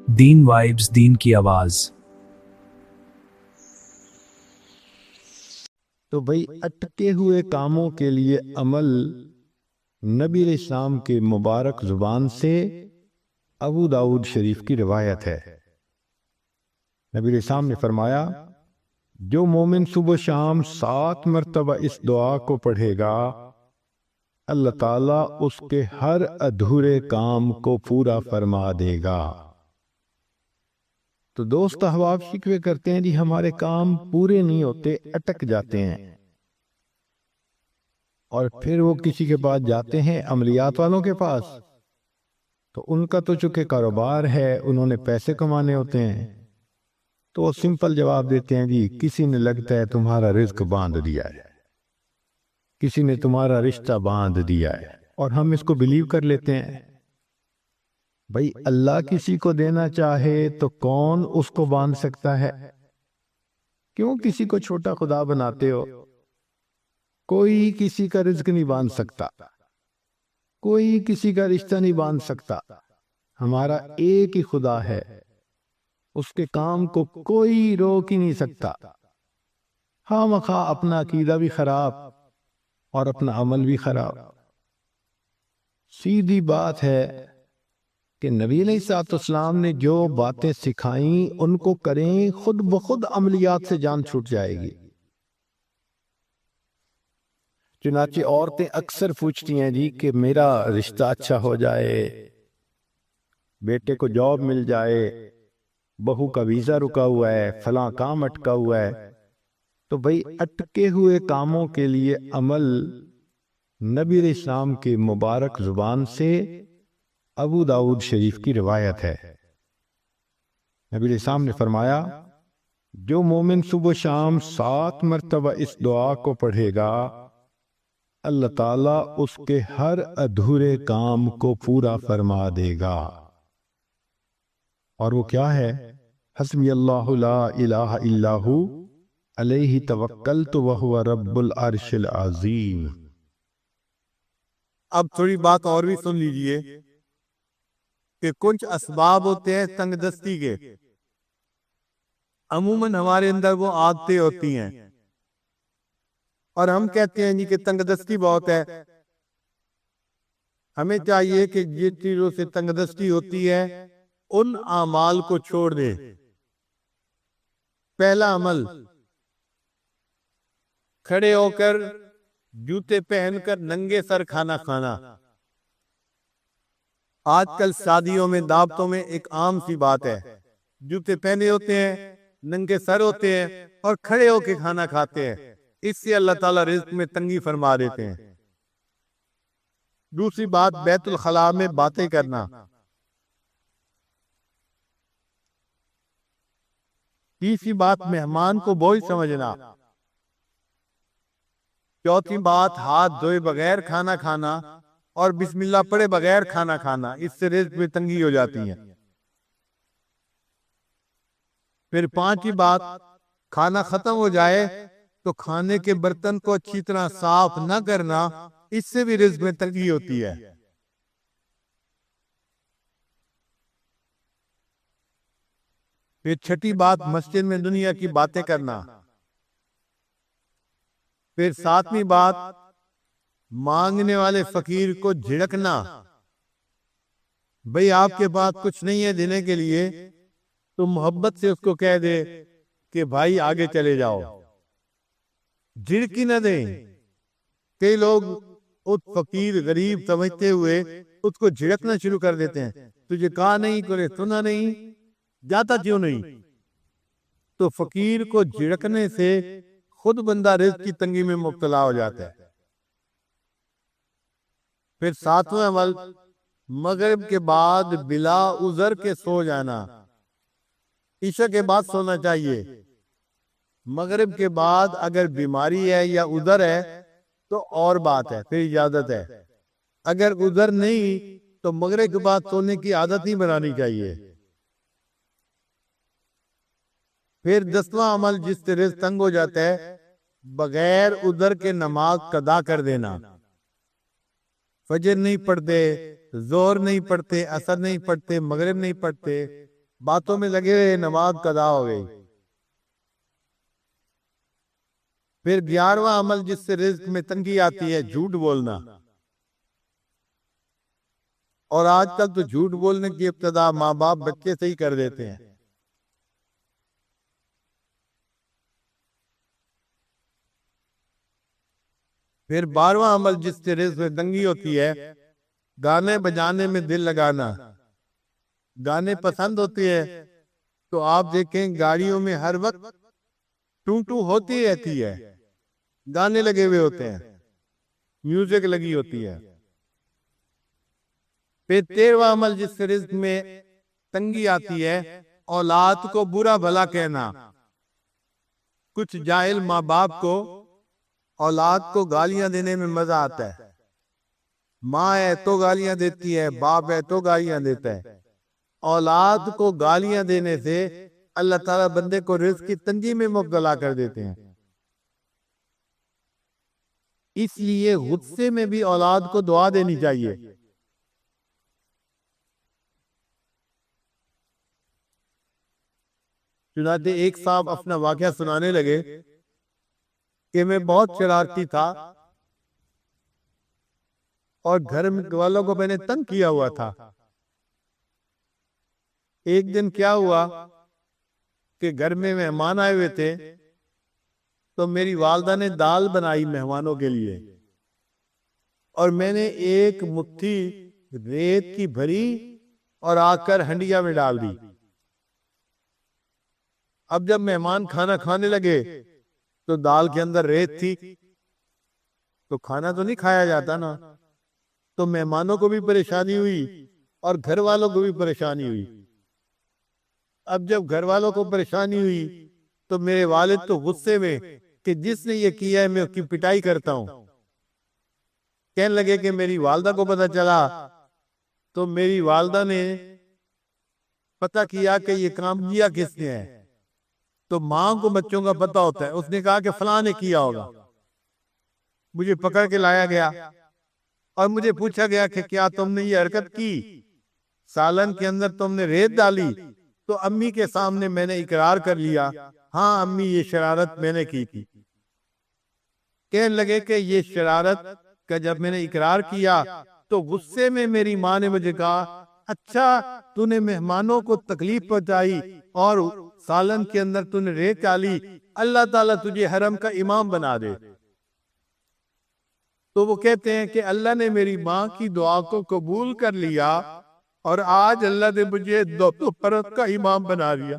دین vibes, دین کی آواز۔ تو بھئی اٹکے ہوئے کاموں کے لیے عمل نبی علیہ السلام کے مبارک زبان سے ابو داؤد شریف کی روایت ہے۔ نبی علیہ السلام نے فرمایا، جو مومن صبح شام 7 مرتبہ اس دعا کو پڑھے گا، اللہ تعالیٰ اس کے ہر ادھورے کام کو پورا فرما دے گا۔ تو دوست احباب شکوے کرتے ہیں جی ہمارے کام پورے نہیں ہوتے، اٹک جاتے ہیں، اور پھر وہ کسی کے پاس جاتے ہیں، عملیات والوں کے پاس، تو ان کا تو چونکہ کاروبار ہے، انہوں نے پیسے کمانے ہوتے ہیں، تو وہ سمپل جواب دیتے ہیں جی کسی نے لگتا ہے تمہارا رزق باندھ دیا ہے، کسی نے تمہارا رشتہ باندھ دیا ہے، اور ہم اس کو بلیو کر لیتے ہیں۔ بھئی اللہ کسی کو دینا چاہے تو کون اس کو باندھ سکتا ہے؟ کیوں کسی کو چھوٹا خدا بناتے ہو؟ کوئی کسی کا رزق نہیں باندھ سکتا، کوئی کسی کا رشتہ نہیں باندھ سکتا۔ ہمارا ایک ہی خدا ہے، اس کے کام کو کوئی روک ہی نہیں سکتا۔ ہاں مخواہ اپنا عقیدہ بھی خراب اور اپنا عمل بھی خراب۔ سیدھی بات ہے کہ نبی علیہ الصلوۃ والسلام نے جو باتیں سکھائیں ان کو کریں، خود بخود عملیات سے جان چھوٹ جائے گی۔ چنانچہ عورتیں اکثر پوچھتی ہیں جی کہ میرا رشتہ اچھا ہو جائے، بیٹے کو جاب مل جائے، بہو کا ویزا رکا ہوا ہے، فلاں کام اٹکا ہوا ہے۔ تو بھئی اٹکے ہوئے کاموں کے لیے عمل نبی علیہ السلام کی مبارک زبان سے ابو داؤد شریف کی روایت ہے۔ نبی علیہ السلام نے فرمایا، جو مومن صبح شام 7 مرتبہ اس دعا کو پڑھے گا، اللہ تعالیٰ اس کے ہر ادھورے کام کو پورا فرما دے گا۔ اور وہ کیا ہے؟ حسبی اللہ لا الہ الا ہو علیہ توکلت وہو رب العرش العظیم۔ اب تھوڑی بات اور بھی سن لیجئے کہ کچھ اسباب ہوتے ہیں تنگ دستی کے، عموماً ہمارے اندر وہ عادتیں ہوتی ہیں، اور ہم کہتے ہیں جی کہ تنگ دستی بہت ہے۔ ہمیں چاہیے کہ جن چیزوں سے تنگ دستی ہوتی ہے ان اعمال کو چھوڑ دے۔ پہلا عمل، کھڑے ہو کر جوتے پہن کر ننگے سر کھانا کھانا۔ آج کل شادیوں میں، دعوتوں میں ایک عام سی بات ہے، جوتے پہنے ہوتے ہیں، ننگے سر ہوتے ہیں اور کھڑے ہو کے کھانا کھاتے ہیں۔ اس سے اللہ تعالیٰ رزق میں تنگی فرما دیتے ہیں۔ دوسری بات، بیت الخلاء میں باتیں کرنا۔ تیسری بات، مہمان کو بوجھ سمجھنا۔ چوتھی بات، ہاتھ دھوئے بغیر کھانا کھانا اور بسم اللہ پڑھے بغیر کھانا کھانا، اس سے رزق میں تنگی ہو جاتی ہے۔ پھر پانچویں بات، کھانا ختم ہو جائے تو کھانے کے برتن کو اچھی طرح صاف نہ کرنا، اس سے بھی رزق میں تنگی ہوتی ہے۔ پھر چھٹی بات، مسجد میں دنیا کی باتیں کرنا۔ پھر ساتویں بات، مانگنے والے فقیر کو جھڑکنا۔ بھئی آپ کے پاس کچھ نہیں ہے دینے کے لیے تو محبت سے اس کو کہہ دے کہ بھائی آگے چلے جاؤ، جھڑکی نہ دیں۔ کئی لوگ اس فقیر غریب سمجھتے ہوئے اس کو جھڑکنا شروع کر دیتے ہیں، تجھے کہا نہیں، کوئی سنا نہیں، جاتا کیوں نہیں؟ تو فقیر کو جھڑکنے سے خود بندہ رزق کی تنگی میں مبتلا ہو جاتا ہے۔ پھر ساتواں عمل، مغرب کے بعد بلا عذر کے سو جانا۔ عشاء کے بعد سونا چاہیے، مغرب کے بعد اگر بیماری ہے یا عذر ہے تو اور بات ہے، پھر اجازت ہے۔ اگر عذر نہیں تو مغرب کے بعد سونے کی عادت نہیں بنانی چاہیے۔ پھر 10واں عمل جس سے رزق تنگ ہو جاتا ہے، بغیر عذر کے نماز قضا کر دینا۔ فجر نہیں پڑھتے، ظہر نہیں پڑھتے، عصر نہیں پڑھتے، مغرب نہیں پڑھتے، باتوں میں لگے رہے، نماز قضا ہو گئی۔ پھر 11واں عمل جس سے رزق میں تنگی آتی ہے، جھوٹ بولنا۔ اور آج کل تو جھوٹ بولنے کی ابتدا ماں باپ بچے سے ہی کر دیتے ہیں۔ پھر 12واں عمل جس سے رزق میں تنگی ہوتی ہے، گانے بجانے میں دل لگانا۔ گانے پسند ہوتے ہیں تو آپ دیکھیں گاڑیوں میں ہر وقت ٹو ٹو ہوتی رہتی ہے، گانے لگے ہوئے ہوتے ہیں، میوزک لگی ہوتی ہے۔ پھر 13واں عمل جس سے رزق میں تنگی آتی ہے، اولاد کو برا بھلا کہنا۔ کچھ جاہل ماں باپ کو اولاد کو گالیاں دینے میں مزہ آتا ہے۔ ماں ہے تو گالیاں دیتی ہے، باپ ہے تو گالیاں دیتا ہے۔ اولاد کو گالیاں دینے سے اللہ تعالیٰ بندے کو رزق کی تنگی میں مبتلا کر دیتے ہیں۔ اس لیے غصے میں بھی اولاد کو دعا دینی چاہیے۔ چنانچہ ایک صاحب اپنا واقعہ سنانے لگے کہ میں بہت شرارتی تھا اور گھر والوں کو میں نے تنگ کیا ہوا تھا۔ ایک دن کیا ہوا کہ گھر میں مہمان آئے ہوئے تھے، تو میری والدہ نے دال بنائی مہمانوں کے لیے، اور میں نے ایک مٹھی ریت کی بھری اور آ کر ہنڈیا میں ڈال دی۔ اب جب مہمان کھانا کھانے لگے تو دال کے اندر ریت تھی، تو کھانا تو نہیں کھایا جاتا نا، تو مہمانوں کو بھی پریشانی ہوئی اور گھر والوں کو بھی پریشانی ہوئی۔ اب جب گھر والوں کو پریشانی ہوئی تو میرے والد تو غصے میں کہ جس نے یہ کیا ہے میں اس کی پٹائی کرتا ہوں۔ کہنے لگے کہ میری والدہ کو پتہ چلا تو میری والدہ نے پتہ کیا کہ یہ کام کیا کس نے ہے، تو ماں کو بچوں کا پتہ ہوتا ہے، اس نے کہا کہ فلاں نے کیا ہوگا۔ مجھے پکڑ کے لایا گیا اور مجھے پوچھا گیا کہ کیا تم نے یہ حرکت کی، سالن کے اندر تم نے ریت ڈالی؟ تو امی کے سامنے میں نے اقرار کر لیا، ہاں امی یہ شرارت میں نے کی تھی۔ کہنے لگے کہ یہ شرارت کا جب میں نے اقرار کیا تو غصے میں میری ماں نے مجھے کہا، اچھا تو نے مہمانوں کو تکلیف پہنچائی اور سالن کے اندر تو نے ریت ڈالی، اللہ تعالیٰ تجھے حرم کا امام بنا دے۔ تو وہ کہتے ہیں کہ اللہ نے میری ماں کی دعا کو قبول کر لیا اور آج اللہ نے مجھے حرم کا امام بنا دیا۔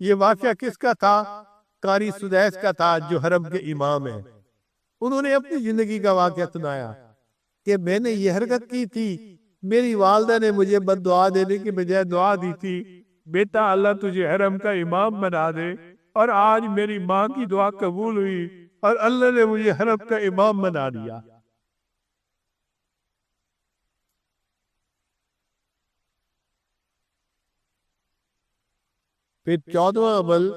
یہ واقعہ کس کا تھا؟ قاری سدیس کا تھا جو حرم کے امام ہیں۔ انہوں نے اپنی زندگی کا واقعہ سنایا کہ میں نے یہ حرکت کی تھی، میری والدہ نے مجھے بد دعا دینے کی بجائے دعا دی تھی، بیٹا اللہ تجھے حرم کا امام بنا دے، اور آج میری ماں کی دعا قبول ہوئی اور اللہ نے مجھے حرم کا امام بنا دیا۔ پھر 14واں عمل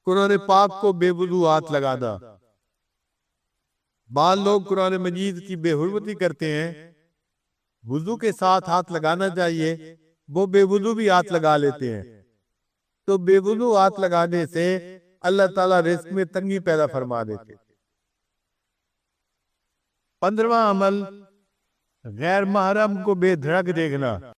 قرآن پاک کو بے وضو ہاتھ لگانا۔ بعض لوگ قرآن مجید کی بے حرمتی کرتے ہیں، وضو کے ساتھ ہاتھ لگانا چاہیے، وہ بے وضو بھی ہاتھ لگا لیتے ہیں۔ تو بے وضو ہاتھ لگانے سے اللہ تعالیٰ رزق میں تنگی پیدا فرما دیتے۔ 15واں عمل غیر محرم کو بے دھڑک دیکھنا۔